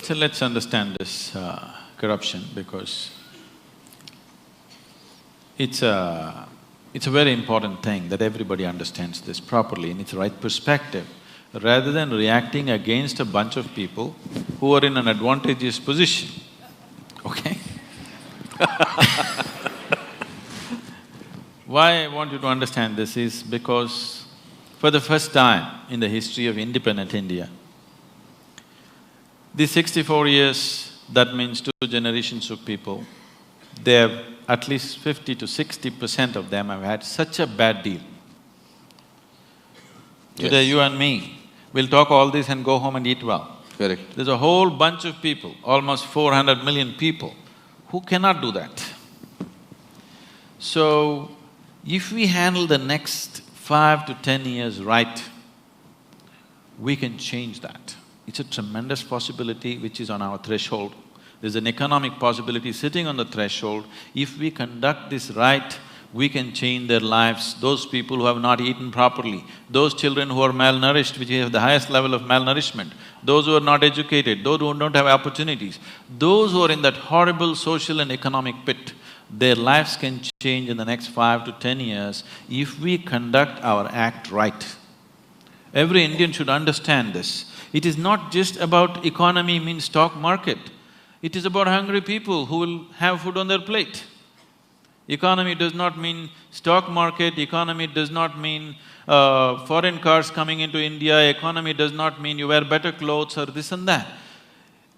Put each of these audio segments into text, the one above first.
So let's understand this corruption, because it's a very important thing that everybody understands this properly in its right perspective, rather than reacting against a bunch of people who are in an advantageous position, okay? Why I want you to understand this is because for the first time in the history of independent India, these 64 years, that means 2 generations of people, they have at least 50 to 60% of them have had such a bad deal. Today, you and me will talk all this and go home and eat well. Correct. There's a whole bunch of people, almost 400 million people, who cannot do that. So, if we handle the next 5 to 10 years right, we can change that. It's a tremendous possibility which is on our threshold. There's an economic possibility sitting on the threshold. If we conduct this right, we can change their lives. Those people who have not eaten properly, those children who are malnourished, which have the highest level of malnourishment, those who are not educated, those who don't have opportunities, those who are in that horrible social and economic pit, their lives can change in the next 5 to 10 years if we conduct our act right. Every Indian should understand this. It is not just about economy means stock market. It is about hungry people who will have food on their plate. Economy does not mean stock market, economy does not mean foreign cars coming into India, economy does not mean you wear better clothes or this and that.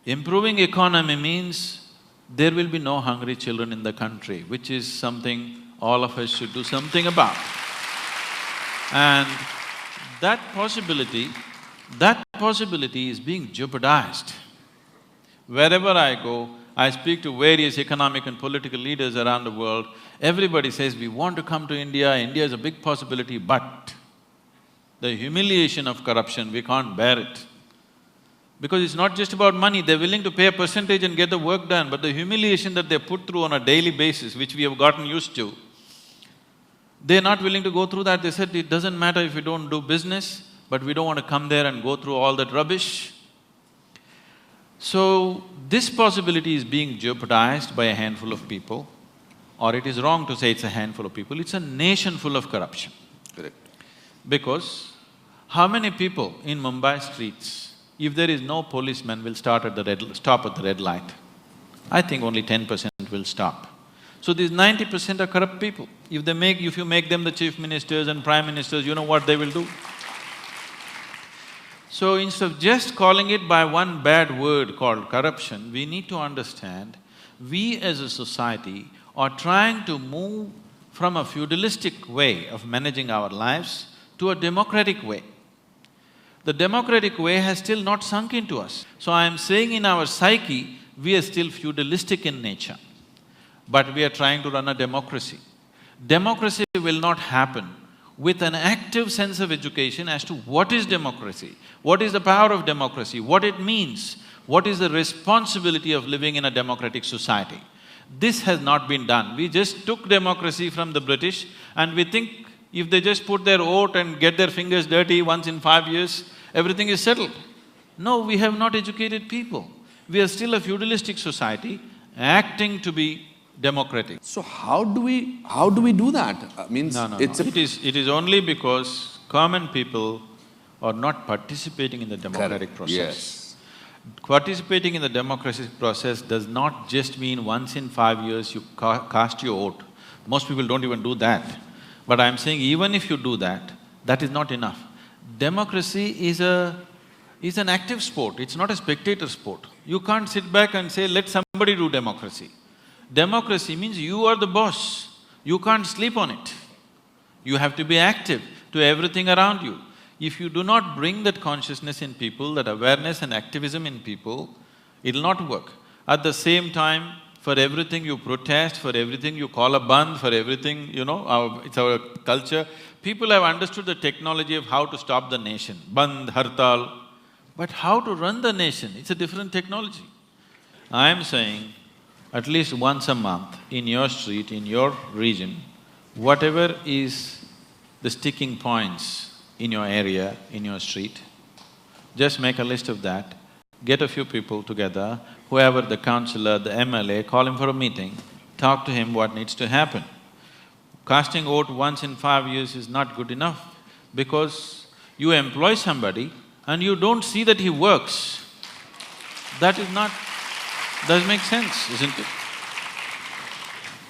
Improving economy means there will be no hungry children in the country, which is something all of us should do something about. And that possibility is being jeopardized. Wherever I go, I speak to various economic and political leaders around the world, everybody says, we want to come to India, India is a big possibility, but the humiliation of corruption, we can't bear it. Because it's not just about money, they're willing to pay a percentage and get the work done, but the humiliation that they put through on a daily basis, which we have gotten used to, they're not willing to go through that. They said, it doesn't matter if we don't do business, but we don't want to come there and go through all that rubbish. So, this possibility is being jeopardized by a handful of people, or it is wrong to say it's a handful of people, it's a nation full of corruption. Correct. Because how many people in Mumbai streets, if there is no policeman, will stop at the red light? I think only 10% will stop. So these 90% are corrupt people. If you make them the chief ministers and prime ministers, you know what they will do? So instead of just calling it by one bad word called corruption, we need to understand, we as a society are trying to move from a feudalistic way of managing our lives to a democratic way. The democratic way has still not sunk into us. So I am saying in our psyche, we are still feudalistic in nature, but we are trying to run a democracy. Democracy will not happen with an active sense of education as to what is democracy, what is the power of democracy, what it means, what is the responsibility of living in a democratic society. This has not been done. We just took democracy from the British and we think if they just put their vote and get their fingers dirty once in 5 years, everything is settled. No, we have not educated people. We are still a feudalistic society acting to be democratic. So how do we do that? Means No. It is only because common people are not participating in the democratic process. Yes. Participating in the democratic process does not just mean once in 5 years you cast your vote. Most people don't even do that. But I'm saying even if you do that, that is not enough. Democracy is an active sport, it's not a spectator sport. You can't sit back and say, let somebody do democracy. Democracy means you are the boss, you can't sleep on it. You have to be active to everything around you. If you do not bring that consciousness in people, that awareness and activism in people, it'll not work. At the same time, for everything you protest, for everything you call a bandh, for everything, it's our culture. People have understood the technology of how to stop the nation, bandh, hartal, but how to run the nation, it's a different technology. I am saying, at least once a month, in your street, in your region, whatever is the sticking points in your area, in your street, just make a list of that get a few people together, whoever the councillor, the MLA, call him for a meeting, talk to him what needs to happen. Casting vote once in 5 years is not good enough because you employ somebody and you don't see that he works. That is not… doesn't make sense, isn't it?